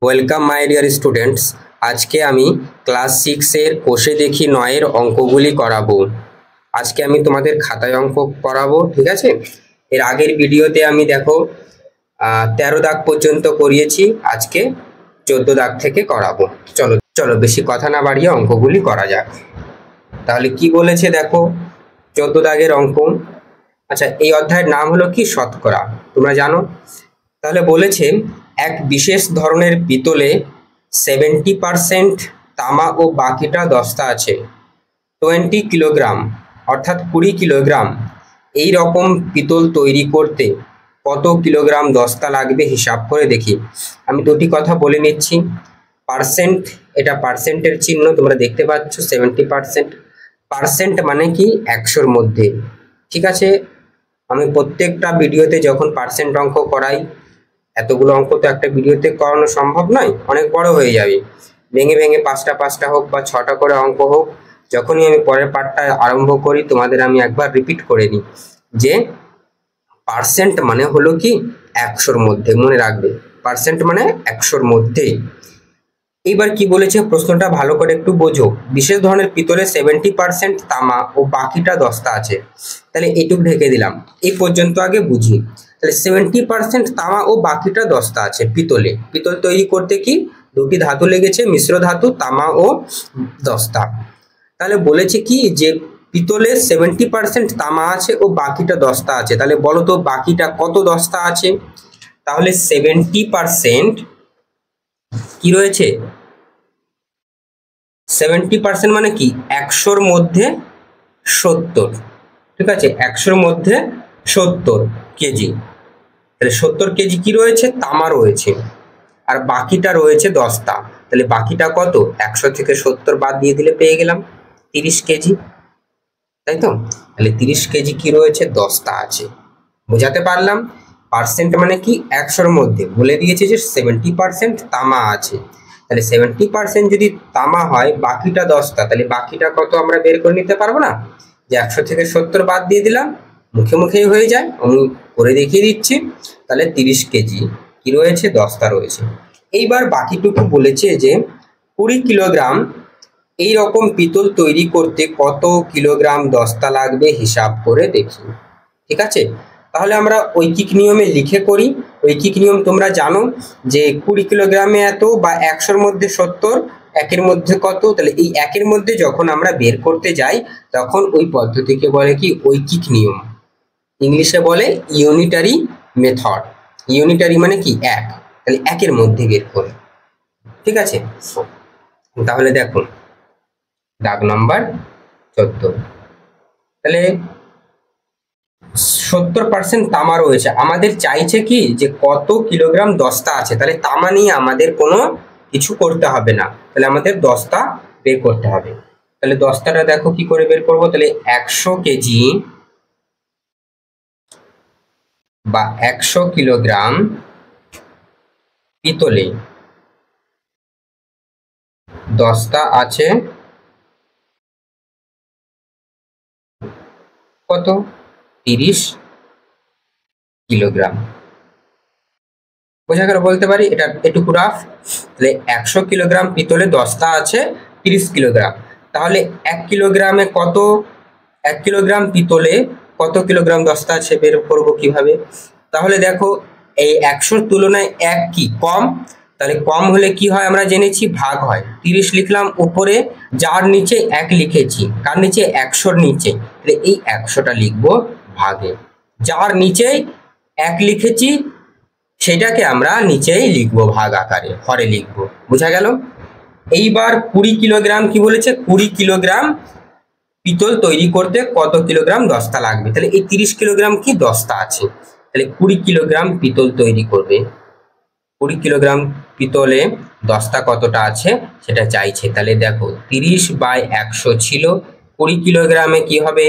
Welcome my dear students. আজকে আমি class 6 এর কোষে দেখি 9 এর অঙ্কগুলি করাবো। আজকে আমি তোমাদের খাতায় অঙ্ক করাবো, ঠিক আছে? এর আগের ভিডিওতে আমি দেখো 13 দাগ পর্যন্ত করিয়েছি, আজকে 14 দাগ থেকে করাবো। চলো চলো বেশি কথা না বাড়িয়ে অঙ্কগুলি করা যাক। তাহলে কি বলেছে দেখো, 14 দাগের অঙ্ক। আচ্ছা, এই অধ্যায়ের নাম হলো কি? শতকরা। তোমরা জানো? তাহলে বলেছে এক বিশেষ ধরনের পিতলে 70% তামা ও বাকিটা দস্তা আছে। 20 কিলোগ্রাম অর্থাৎ 20 কিলোগ্রাম এই রকম পিতল তৈরি করতে কত কিলোগ্রাম দস্তা লাগবে হিসাব করে দেখি। আমি দুটি কথা বলে নিচ্ছি। পার্সেন্ট, এটা পার্সেন্টের চিহ্ন তোমরা দেখতে পাচ্ছ। 70% পার্সেন্ট মানে কি? 100-র মধ্যে, ঠিক আছে? আমি প্রত্যেকটা ভিডিওতে যখন পার্সেন্ট অঙ্ক করাই, এতগুলো অঙ্ক তো একটা ভিডিওতে করানো সম্ভব নয়, অনেক বড় হয়ে যাবে। ভেঙে ভেঙে 5টা হোক বা 6টা করে অঙ্ক হোক, যখনই আমি পরের পার্টটা আরম্ভ করি তোমাদের আমি একবার রিপিট করে নিই যে পার্সেন্ট মানে হলো কি 100-র মধ্যে। মনে রাখবে, পার্সেন্ট মানে 100-র মধ্যে। এইবার কি বলেছে প্রশ্নটা ভালো করে একটু বোঝো। বিশেষ ধরনের পিতলে 70% তামা ও বাকিটা দস্তা আছে। তাহলে এইটুকু ঢেকে দিলাম, এই পর্যন্ত আগে বুঝি। তাহলে 70% তামা ও বাকিটা দস্তা আছে পিতলে। পিতল তৈরি করতে কি দুটি ধাতু লেগেছে, মিশ্র ধাতু তামা ও দস্তা। তাহলে বলেছে কি যে পিতলে 70% তামা আছে ও বাকিটা দস্তা আছে। তাহলে বলো তো বাকিটা কত দস্তা আছে? তাহলে 70% কি রয়েছে? 70% মানে কি? 100-র মধ্যে 70, ঠিক আছে? 100-র মধ্যে 70 কেজি। তাহলে 70 কেজি কি রয়েছে? তামা রয়েছে, আর বাকিটা রয়েছে দস্তা। তাহলে বাকিটা কত? 100 থেকে 70 বাদ দিয়ে দিলে পেয়ে গেলাম 30 কেজি, তাই তো? তাহলে 30 কেজি কি রয়েছে? দস্তা আছে। বোঝাতে পারলাম? পার্সেন্ট মানে কি? 100-র মধ্যে। বলে দিয়েছে যে 70% তামা আছে। তাহলে 70% যদি তামা হয়, বাকিটা দস্তা, তাহলে বাকিটা কত আমরা বের করে নিতে পারবো না? যে 100 থেকে 70 বাদ দিয়ে দিলাম, মুখে মুখেই হয়ে যায়। আমি করে দেখিয়ে দিচ্ছি। তাহলে 30 কেজি কি রয়েছে? দস্তা রয়েছে। এইবার বাকিটুকু বলেছে যে 20 কিলোগ্রাম এই রকম পিতল তৈরি করতে কত কিলোগ্রাম দস্তা লাগবে হিসাব করে দেখি, ঠিক আছে? তাহলে আমরা ঐকিক নিয়মে লিখে করি। ঐকিক নিয়ম তোমরা জানো যে 20 কিলোগ্রামে এত, বা 100-র মধ্যে 70, একের মধ্যে কত। তাহলে এই একের মধ্যে যখন আমরা বের করতে যাই, তখন ওই পদ্ধতিকে বলে কি? ঐকিক নিয়ম। ইংলিশে বলে ইউনিটারি মেথড। ইউনিটারি মানে কি? এক। তাহলে একের মধ্যে বের করে, ঠিক আছে? তাহলে দেখো দাগ নাম্বার 14। তাহলে 70% তামা রয়েছে। আমাদের চাইছে কি যে কত কিলোগ্রাম দস্তা আছে। তাহলে তামা নিয়ে আমাদের কোনো কিছু করতে হবে না, তাহলে আমাদের দস্তা বের করতে হবে। তাহলে দস্তাটা দেখো কি করে বের করবো। তাহলে 100 কেজি বা 100 কিলোগ্রাম পিতলে দস্তা আছে কত? 30 কিলোগ্রাম। বোঝা গেল? বলতে পারি এটা এটুকু রাফ। তাহলে 100 কিলোগ্রাম পিতলে দস্তা আছে 30 কিলোগ্রাম। তাহলে 1 কিলোগ্রামে কত? 1 কিলোগ্রাম পিতলে কত কিলোগ্রাম দস্তা আছে বের করবো কিভাবে? তাহলে দেখো এই 100-র তুলনায় 1 কি? কম। তাহলে কম হলে কি হয় আমরা জেনেছি? ভাগ হয়। 30 লিখলাম উপরে, যার নিচে 1 লিখেছি। কার নিচে? 100-র নিচে। তাহলে এই 100টা লিখবো ভাগে। যার নিচে 1 লিখেছি সেটাকে আমরা নিচেই লিখবো, ভাগ আকারে হরে লিখবো। বোঝা গেল? এইবার 20 কিলোগ্রাম কি বলেছে? 20 কিলোগ্রাম পিতল তৈরি করতে কত কিলোগ্রাম দস্তা লাগবে। তাহলে এই 30 কিলোগ্রাম কি দস্তা আছে। তাহলে 20 কিলোগ্রাম পিতল তৈরি করবে। 20 কিলোগ্রাম পিতলে দস্তা কতটা আছে সেটা চাইছে। তাহলে দেখো 30/100 ছিল, 20 কিলোগ্রামে কি হবে?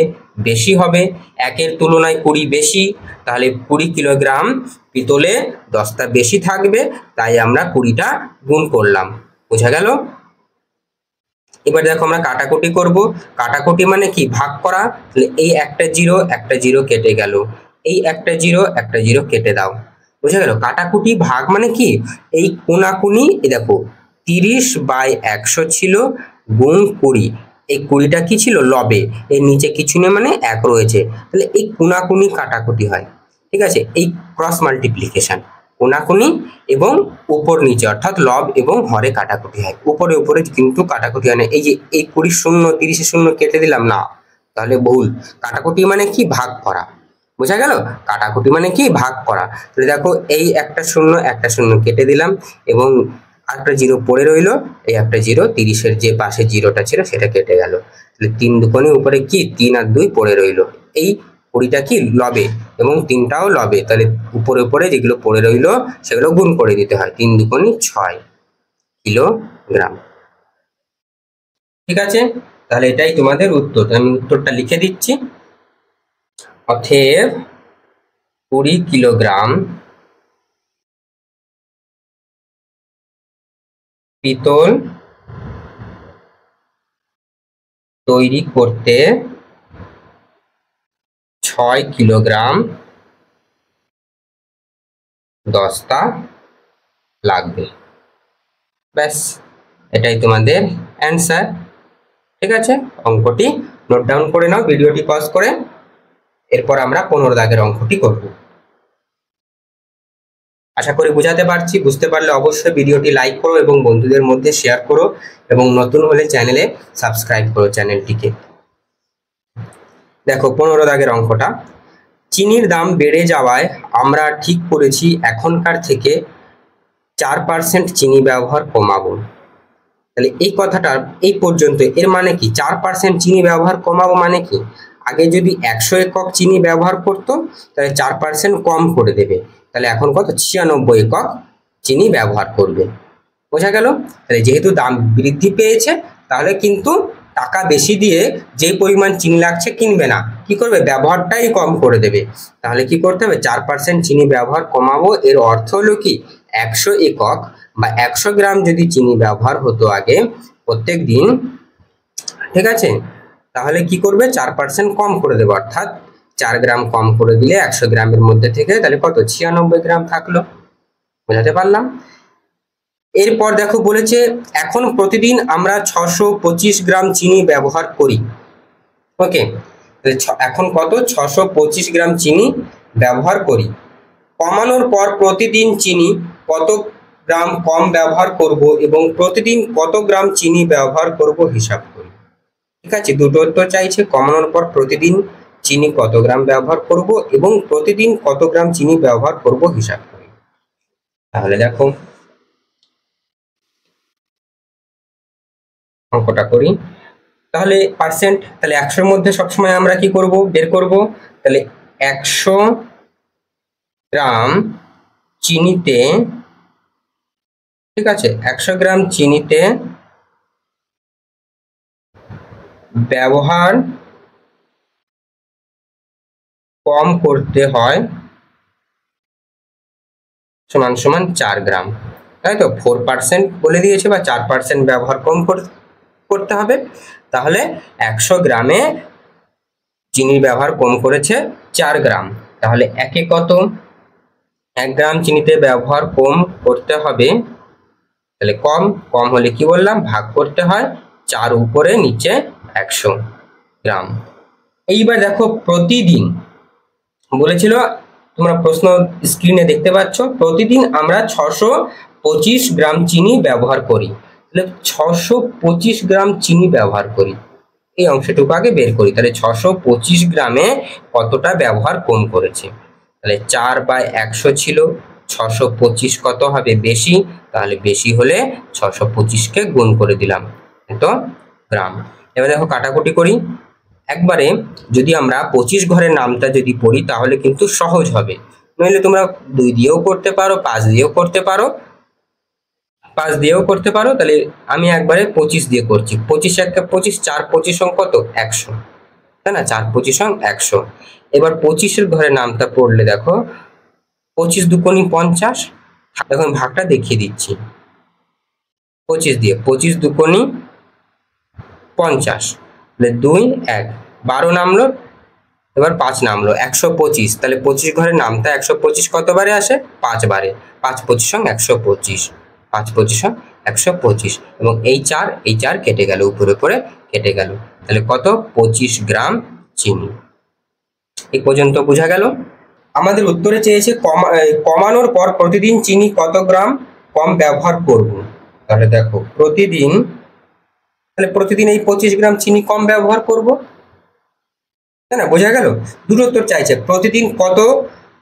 বেশি হবে। 1-এর তুলনায় 20 বেশি, তাহলে 20 কিলোগ্রাম পিতলে দস্তা বেশি থাকবে, তাই আমরা 20টা গুণ করলাম। বোঝা গেল? এবার দেখো আমরা কাটাকুটি করব। কাটাকুটি মানে কি? ভাগ করা। তাহলে এই একটা জিরো কেটে গেল, এই একটা জিরো কেটে দাও। বুঝা গেল? কাটাকুটি ভাগ মানে কি, এই কোনাকুনি দেখো 30/100 ছিল গুণ 20, এই 20টা কি ছিল লবে, এর নিচে কিছু নেই মানে 1 রয়েছে, তাহলে এই কোনাকুনি কাটাকুটি হয়। ঠিক আছে, এই ক্রস মাল্টিপ্লিকেশন, কোনাকুনি এবং উপর নিচে অর্থাৎ লব এবং হরে কাটাকুটি হয়, উপরে উপরে কিন্তু কাটাকুটি হয় না। এই যে এই 20 শূন্য 30 শূন্য কেটে দিলাম না, তাহলে ভুল। কাটাকুটি মানে কি, ভাগ করা। বুঝা গেল? কাটাকুটি মানে কি, ভাগ করা। তাহলে দেখো এই একটা শূন্য কেটে দিলাম এবং একটা জিরো পড়ে রইলো, এই একটা জিরো 30-এর যে পাশে জিরোটা ছিল সেটা কেটে গেল। তাহলে 3 দুগুণে উপরে কি 3 আর 2 পড়ে রইলো। এই 20টা কি লবে এবং 3টাও লবে, তাহলে উপরে উপরে যেগুলো পড়ে রইলো সেগুলো গুণ করে দিতে হয়। 3 দুগুণে 6 কিলোগ্রাম। ঠিক আছে, তাহলে এটাই তোমাদের উত্তর। আমি উত্তরটা লিখে দিচ্ছি। অতএব 20 কিলোগ্রাম পিতল তৈরি করতে 6 কিলোগ্রাম দস্তা লাগবে। ব্যাস, এটাই তোমাদের অ্যান্সার। ঠিক আছে, অঙ্কটি নোট ডাউন করে নাও ভিডিওটি পজ করে। এরপর আমরা 15 দাগের অঙ্কটি করব। আশা করি বুঝাতে পারছি। বুঝতে পারলে অবশ্যই ভিডিওটি লাইক করো এবং বন্ধুদের মধ্যে শেয়ার করো এবং নতুন হলে চ্যানেলে সাবস্ক্রাইব করো চ্যানেলটিকে। দেখো 15 দাগের অঙ্কটা, চিনির দাম বেড়ে যাওয়ায় আমরা ঠিক করেছি এখনকার থেকে 4% চিনি ব্যবহার কমাবো। তাহলে এই কথাটা এই পর্যন্ত, এর মানে কি 4% চিনি ব্যবহার কমাবো মানে কি, আগে যদি 100 একক চিনি ব্যবহার করতো তাহলে 4% কম করে দেবে, তাহলে এখন কত 96 একক চিনি ব্যবহার করবে। বোঝা গেল? তাহলে যেহেতু দাম বৃদ্ধি পেয়েছে তাহলে কিন্তু টাকা বেশি দিয়ে যে পরিমাণ চিনি লাগছে কিনবে না, কি করবে, ব্যবহারটাই কম করে দেবে। তাহলে কি করতে হবে, 4% চিনি ব্যবহার কমাবো। এর অর্থ হলো কি 100 একক বা 100 গ্রাম যদি চিনি ব্যবহার হতো আগে প্রত্যেক দিন, ঠিক আছে, তাহলে কি করবে 4% কম করে দেবে, অর্থাৎ 4 গ্রাম কম করে দিলে 100 গ্রামের মধ্যে থেকে তাহলে কত 96 গ্রাম থাকলো। বোঝাতে পারলাম? এরপর দেখো বলেছে এখন প্রতিদিন আমরা 625 গ্রাম চিনি ব্যবহার করি। ওকে, এখন কত 625 গ্রাম চিনি ব্যবহার করি। কমানোর পর প্রতিদিন চিনি কত গ্রাম কম ব্যবহার করব এবং প্রতিদিন কত গ্রাম চিনি ব্যবহার করব হিসাব করি। ঠিক আছে, দুটো উত্তর চাইছে, কমানোর পর প্রতিদিন চিনি কত গ্রাম ব্যবহার করব এবং প্রতিদিন কত গ্রাম চিনি ব্যবহার করব হিসাব করি। তাহলে দেখো অঙ্কটা করি। তাহলে পার্সেন্ট, তাহলে 100-এর মধ্যে সবসময় আমরা কি করব, বের করব। তাহলে 100 গ্রাম চিনিতে, ঠিক আছে, 100 গ্রাম চিনিতে ব্যবহার কম করতে হয় সমান সমান 4 গ্রাম, তাই তো 4% বলে দিয়েছে, বা 4% ব্যবহার কম করতে হবে। তাহলে 100 গ্রামে চিনির ব্যবহার কম করেছে 4 গ্রাম, তাহলে একে কত, 1 গ্রাম চিনিতে ব্যবহার কম করতে হবে, তাহলে কম, কম হলে কি বললাম, ভাগ করতে হয় 4 উপরে নিচে 100 গ্রাম। এইবার দেখো প্রতিদিন বলেছিল, তোমরা প্রশ্ন স্ক্রিনে দেখতে পাচ্ছ, প্রতিদিন আমরা 625 গ্রাম চিনি ব্যবহার করি। তাহলে 625 গ্রাম চিনি ব্যবহার করি, এই অংশটুকু আগে বের করি। তাহলে 625 গ্রামে কতটা ব্যবহার কম করেছে, তাহলে 4/100 ছিল, 625 কত হবে বেশি, তাহলে বেশি হলে 625-কে গুণ করে দিলাম, তো গ্রাম। এবার দেখো কাটাকুটি করি। একবারে যদি আমরা 25 ঘরের নামটা যদি পড়ি তাহলে কিন্তু সহজ হবে, নইলে তোমরা 2 দিয়েও করতে পারো, 5 দিয়েও করতে পারো, 5 দিয়েও করতে পারো। তাহলে আমি একবারে 25 দিয়ে করছি। 25 একে 25, 4 25 কত 100, তাই না, 4 25 100। এবার 25-এর ঘরে নামটা পড়লে দেখো 25 দুগুণে 50, এখন ভাগটা দেখিয়ে দিচ্ছি 25 দিয়ে, 25 দুগুণে 50, 2 1 12 নামলো, এবার 5 নামলো 125, তাহলে 25 ঘরে নামতা 125 কতবারে আসে? 5 বারে। 5 25 125, 5 25 125, এবং এই 4 কেটে গেল, উপরে উপরে কেটে গেল, তাহলে কত? 25 গ্রাম চিনি। এই পর্যন্ত বোঝা গেল। আমাদের উত্তরে চেয়েছে কমানোর পর প্রতিদিন চিনি কত গ্রাম কম ব্যবহার করব। তাহলে দেখো প্রতিদিন, তাহলে প্রতিদিন এই 25 গ্রাম চিনি কম ব্যবহার করব, তাই না? বোঝা গেল। দুটো উত্তর চাইছে, প্রতিদিন কত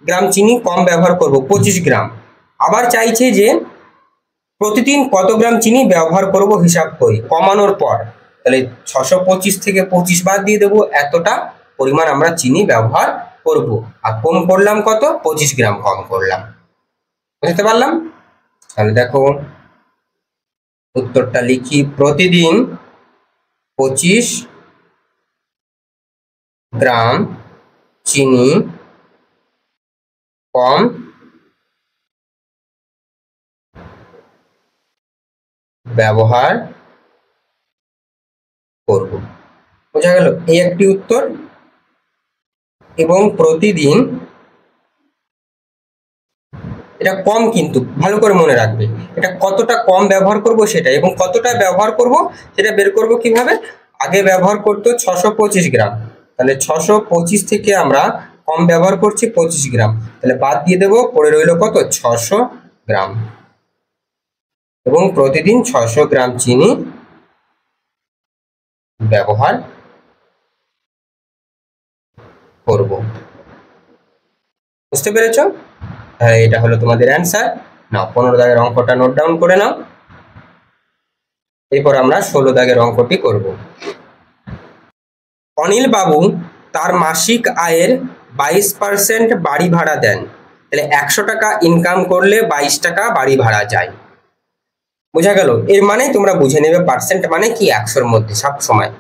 গ্রাম চিনি কম ব্যবহার করব, 25 গ্রাম। আবার চাইছে যে প্রতিদিন কত গ্রাম চিনি ব্যবহার করব হিসাব করি কমানোর পর। তাহলে 625 থেকে 25 বাদ দিয়ে দেবো, এতটা পরিমাণ আমরা চিনি ব্যবহার করব। আর কম করলাম কত? 25 গ্রাম কম করলাম। বুঝতে পারলাম? তাহলে দেখো উত্তরটা লিখি, প্রতিদিন 25 গ্রাম চিনি কম ব্যবহার করব। বোঝা গেল? এই একটি উত্তর। এবং প্রতিদিন, এটা কম, কিন্তু ভালো করে মনে রাখবে এটা কতটা কম ব্যবহার করব সেটা, এবং কতটা ব্যবহার করব সেটা বের করব কিভাবে? আগে ব্যবহার করতো 625 গ্রাম, তাহলে 625 থেকে আমরা কম ব্যবহার করছি 25 গ্রাম, তাহলে বাদ দিয়ে দেবো, পড়ে রইল কত? 600 গ্রাম। এবং প্রতিদিন 600 গ্রাম চিনি ব্যবহার করব। বুঝতে পেরেছ? এটা হলো তোমাদের অ্যান্সার। নাও 15 দাগের অঙ্কটা নোট ডাউন করে নাও। এরপর আমরা 16 দাগের অঙ্কটি করব। অনিল বাবু তার মাসিক আয়ের 22% বাড়ি ভাড়া দেন, তাহলে 100 টাকা ইনকাম করলে 22 টাকা বাড়ি ভাড়া যায়। বোঝা গেল? এর মানে তোমরা বুঝে নেবে পার্সেন্ট মানে কি 100-র মধ্যে সব সময়।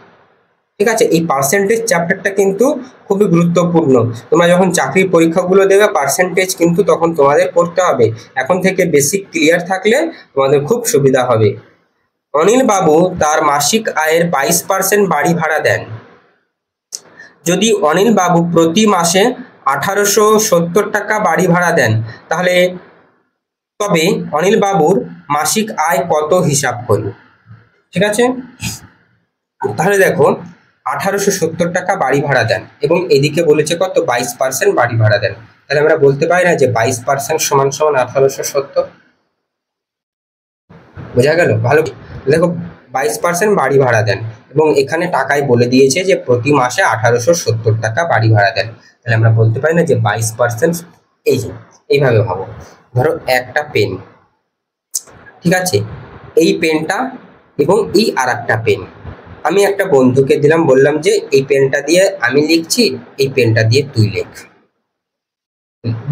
ঠিক আছে, এই পার্সেন্টেজ চ্যাপ্টারটা কিন্তু খুবই গুরুত্বপূর্ণ। তোমরা যখন চাকরির পরীক্ষাগুলো দেবে পার্সেন্টেজ কিন্তু তখন তোমাদের করতে হবে। এখন থেকে বেসিক ক্লিয়ার থাকলে তোমাদের খুব সুবিধা হবে। অনিল বাবু তার মাসিক আয়ের 22% বাড়ি ভাড়া দেন। যদি অনিল বাবু প্রতি মাসে 1870 টাকা বাড়ি ভাড়া দেন, তাহলে তবে অনিল বাবুর মাসিক আয় কত হিসাব করি। ঠিক আছে, তাহলে দেখো 1870 টাকা বাড়ি ভাড়া দেন, এবং এদিকে বলেছে কত? 22% বাড়ি ভাড়া দেন। তাহলে আমরা বলতে পারি না যে 22% সমান সমান 1870? বোঝা গেল? ভালো, দেখো 22% বাড়ি ভাড়া দেন, এবং এখানে টাকায় বলে দিয়েছে যে প্রতি মাসে 1870 টাকা বাড়ি ভাড়া দেন। তাহলে আমরা বলতে পারি না যে 22%, এই যে এইভাবে ভাবো, ধরো একটা পেন, ঠিক আছে, এই পেনটা এবং এই আর একটা পেন আমি একটা বন্ধুকে দিলাম, বললাম যে এই পেনটা দিয়ে আমি লিখছি, এই পেনটা দিয়ে তুই লেখ।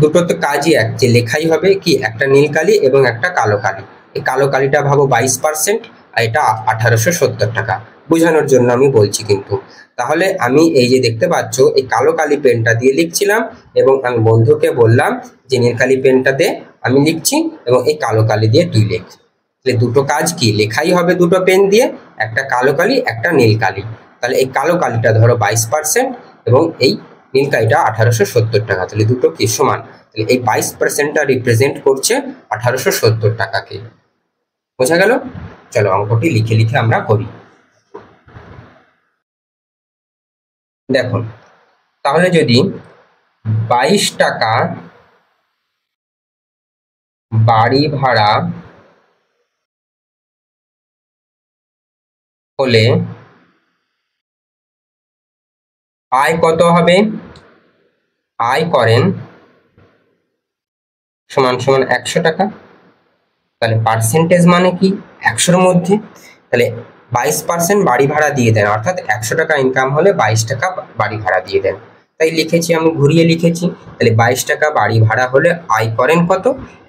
দুটো তো কাজই এক, যে লেখাই হবে কি, একটা নীল কালি এবং একটা কালো কালি। এই কালো কালিটা ভাবো 22%, আর এটা 1870 টাকা, বোঝানোর জন্য আমি বলছি কিন্তু। তাহলে আমি এই যে দেখতে পাচ্ছ এই কালো কালি পেনটা দিয়ে লিখছিলাম, এবং আমি বন্ধুকে বললাম যে নীল কালি পেনটাতে আমি লিখছি এবং এই কালো কালি দিয়ে তুই লেখ। তাহলে দুটো কাজ কি, লেখাই হবে দুটো পেন দিয়ে, একটা কালো কালি একটা নীল কালি। তাহলে এই কালো কালিটা ধরো 22% এবং এই নীল কালিটা 1870 টাকা, তাহলে দুটো কি সমান। তাহলে এই 22%টা রিপ্রেজেন্ট করছে 1870 টাকাকে। বোঝা গেল? চলো অঙ্কটি লিখে লিখে আমরা করি। দেখুন, তাহলে যদি 22 টাকা বাড়ি ভাড়া হলে আয় কত হবে? আয় করেন সমান সমান 100 টাকা। তাহলে পার্সেন্টেজ মানে কি, 100-র মধ্যে। তাহলে 22% বাড়ি ভাড়া দিয়ে দেন, অর্থাৎ 100 টাকা ইনকাম হলে 22 টাকা বাড়ি ভাড়া দিয়ে দেন। তাই লিখেছি, আমি ঘুরিয়ে লিখেছি। তাহলে 22 টাকা বাড়ি ভাড়া হলে আয় করেন কত?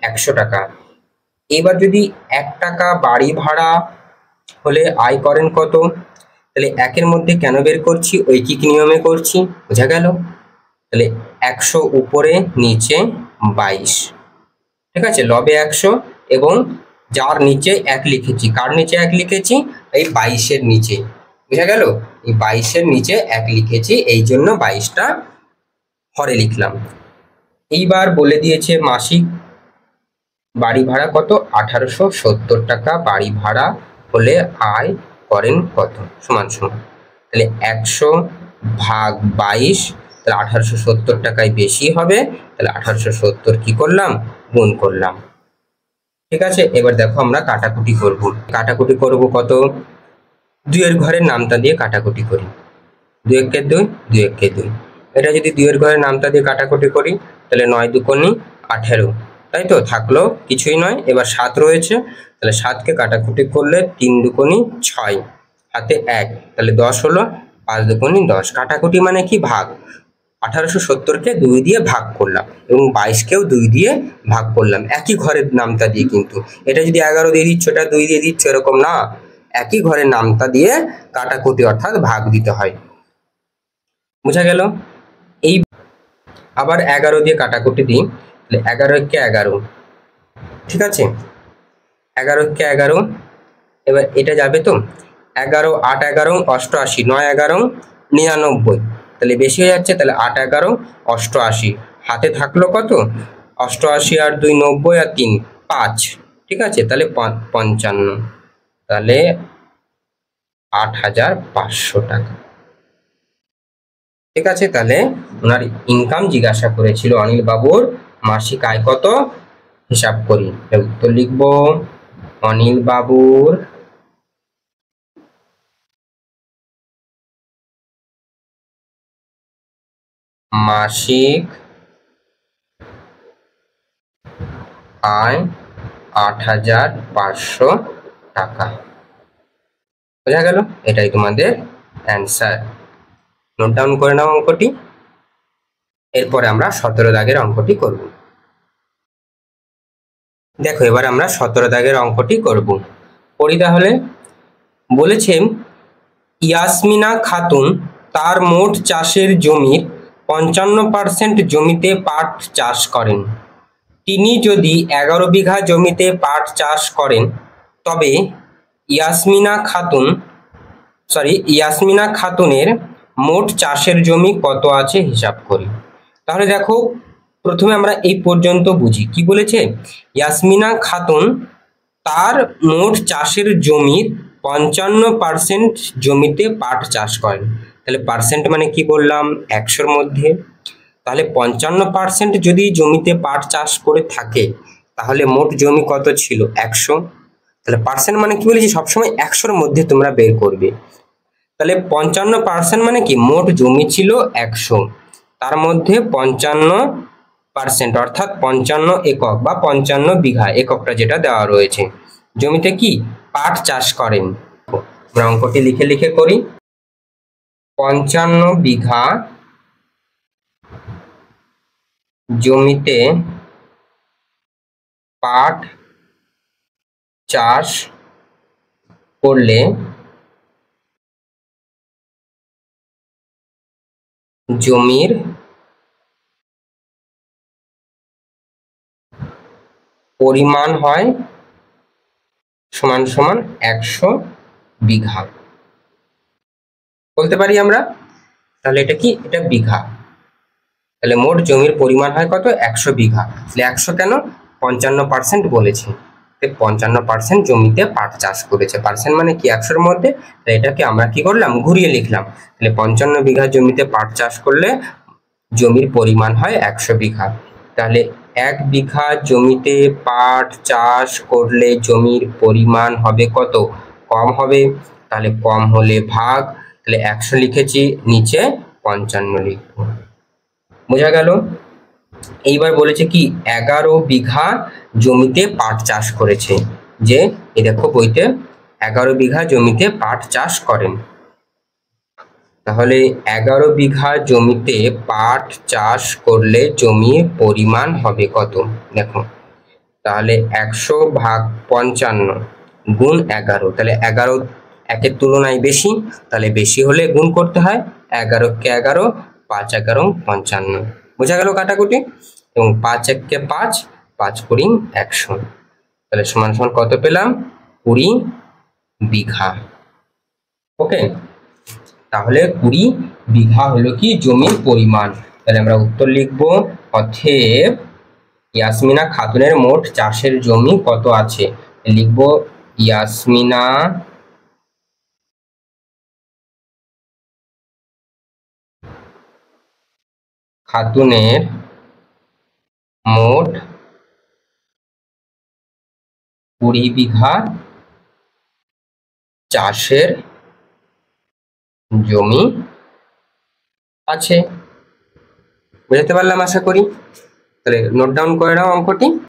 100 টাকা। এবার যদি 1 টাকা বাড়ি ভাড়া হলে আয় করেন কত, তাহলে 1-এর মধ্যে কেন বের করছি, ঐকিক নিয়মে করছি। বোঝা গেল? তাহলে 100 উপরে নিচে 22, ঠিক আছে, লবে 100, এবং যার নিচে 1 লিখেছি, কার নিচে 1 লিখেছি, এই 22-এর নিচে। বুঝা গেল? এই 22-এর নিচে 1 লিখেছি, এই জন্য 22টা হরে লিখলাম। এইবার বলে দিয়েছে মাসিক বাড়ি ভাড়া কত, 1870 টাকা বাড়ি ভাড়া হলে আয় করেন কত, সমান সমান তাহলে 100 ভাগ 22, তাহলে 1870 টাকায় বেশি হবে, তাহলে 1870 কি করলাম, গুণ করলাম। ঠিক আছে, এবার দেখো আমরা কাটাকুটি করব। কাটাকুটি করব কত, 2 এর ঘরের নামতা দিয়ে কাটাকুটি করি। 2 একে 2, 2 একে 2। এটা যদি 2 এর ঘরের নামতা দিয়ে কাটাকুটি করি তাহলে 9 দুগুণে 18, তাই তো, থাকলো কিছুই নয়। এবার 7 রয়েছে, তাহলে 7কে কাটাকুটি করলে 3 দুগুণে 6, হাতে 1, তাহলে 10 হলো, 5 দুগুণে 10। কাটাকুটি মানে কি, ভাগ। 1870কে 2 দিয়ে ভাগ করলাম এবং 22কেও 2 দিয়ে ভাগ করলাম, একই ঘরের নামতা দিয়ে। কিন্তু এটা যদি 11 দিয়ে দিচ্ছ, এটা 2 দিয়ে দিচ্ছ, এরকম না, একই ঘরের নামতা দিয়ে কাটাকুটি অর্থাৎ ভাগ দিতে হয়। বুঝা গেল? এই আবার 11 দিয়ে কাটাকুটি দিই, তাহলে 11 কে 11, ঠিক আছে, 11 কে 11। এবার এটা যাবে তো, 11 8 11 88, 9 11 99, তাহলে বেশি হয়ে যাচ্ছে, তাহলে 8 11 88, হাতে থাকলো কত, 88 আর 2 90 আর 3 5, ঠিক আছে, তাহলে 55, তাহলে 8500 টাকা। ঠিক আছে, তাহলে ওনার ইনকাম জিজ্ঞাসা করেছিল, অনিল বাবুর মাসিক আয় কত, হিসাব করি। উত্তর লিখবো, অনিল বাবুর মাসিক আয় 8500 টাকা। বোঝা গেল? এটাই তোমাদের অ্যান্সার। নোট ডাউন করে নাও অঙ্কটি। এরপরে আমরা 17 দাগের অঙ্কটি করব। দেখো, এবার আমরা 17 দাগের অঙ্কটি করব। পড়ি তাহলে। বলেছে, ইয়াসমিনা খাতুন তার মোট চাষের জমির 55% জমিতে পাট চাষ করেন। তিনি যদি 11 বিঘা জমিতে পাট চাষ করেন, তবে ইয়াসমিনা খাতুনের মোট চাষের জমি কত আছে হিসাব করি। তাহলে দেখো, প্রথমে আমরা এই পর্যন্ত বুঝি। কি বলেছে, ইয়াসমিনা খাতুন তার মোট চাষের জমির 55% জমিতে পাট চাষ করেন। তাহলে পার্সেন্ট মানে কি বললাম, 100-র মধ্যে। তাহলে 55% যদি জমিতে পাট চাষ করে থাকে, তাহলে মোট জমি কত ছিল, 100। তাহলে পার্সেন্ট মানে কি বলেছি, সবসময় 100-র মধ্যে তোমরা বের করবে। তাহলে 55% মানে কি, মোট জমি ছিল 100, তার মধ্যে 55% অর্থাৎ 55 একক বা 55 বিঘা, এককটা যেটা দেওয়া রয়েছে, জমিতে কি পাট চাষ করেন। আমরা অঙ্কটি লিখে লিখে করি। 55 বিঘা জমিতে পাট চাষ করলে জমির পরিমাণ হয় সমান সমান 100 বিঘা বলতে পারি আমরা। তাহলে এটা কি, এটা বিঘা। তাহলে মোট জমির পরিমাণ হয় কত, 100 বিঘা। তাহলে 100 কেন, 55% বলেছে, 55% জমিতে পাট চাষ করেছে। পার্সেন্ট মানে কি, 100-র মধ্যে। তাই এটাকে আমরা কি করলাম, ঘুরিয়ে লিখলাম। তাহলে 55 বিঘা জমিতে পাট চাষ করলে জমির পরিমাণ হয় 100 বিঘা। তাহলে 1 বিঘা জমিতে পাট চাষ করলে জমির পরিমাণ হবে কত, কম হবে। তাহলে কম হলে ভাগ, তাহলে 100 লিখেছি, নিচে 55 লিখব। বোঝা গেল? এইবার বলেছে কি, 11 বিঘা জমিতে পাট চাষ করেছে। যে এই দেখো বইতে 11 বিঘা জমিতে পাট চাষ করেন। তাহলে 11 বিঘা জমিতে পাট চাষ করলে জমির পরিমাণ হবে কত, দেখো। তাহলে 100 ভাগ 55 গুণ 11, তাহলে 11 একের তুলনায় বেশি, তাহলে বেশি হলে গুণ করতে হয়। 11 কে 11, 5 11 55। বোঝা গেল কাটাকুটি? এবং 5 1 কে 5, 5 কুড়ি 100, তাহলে সমান সমান কত পেলাম, 20 বিঘা। ওকে, তাহলে 20 বিঘা হলো কি জমির পরিমাণ। তাহলে আমরা উত্তর লিখব, অতএব ইয়াসমিনা খাতুনের মোট চাষের জমি কত আছে। লিখব ইয়াসমিনা খাতুনের মোট 20 বিঘা চাষের জমি আছে। বুঝতে পারলাম আশা করি। তাহলে নোট ডাউন করে নাও অঙ্কটি।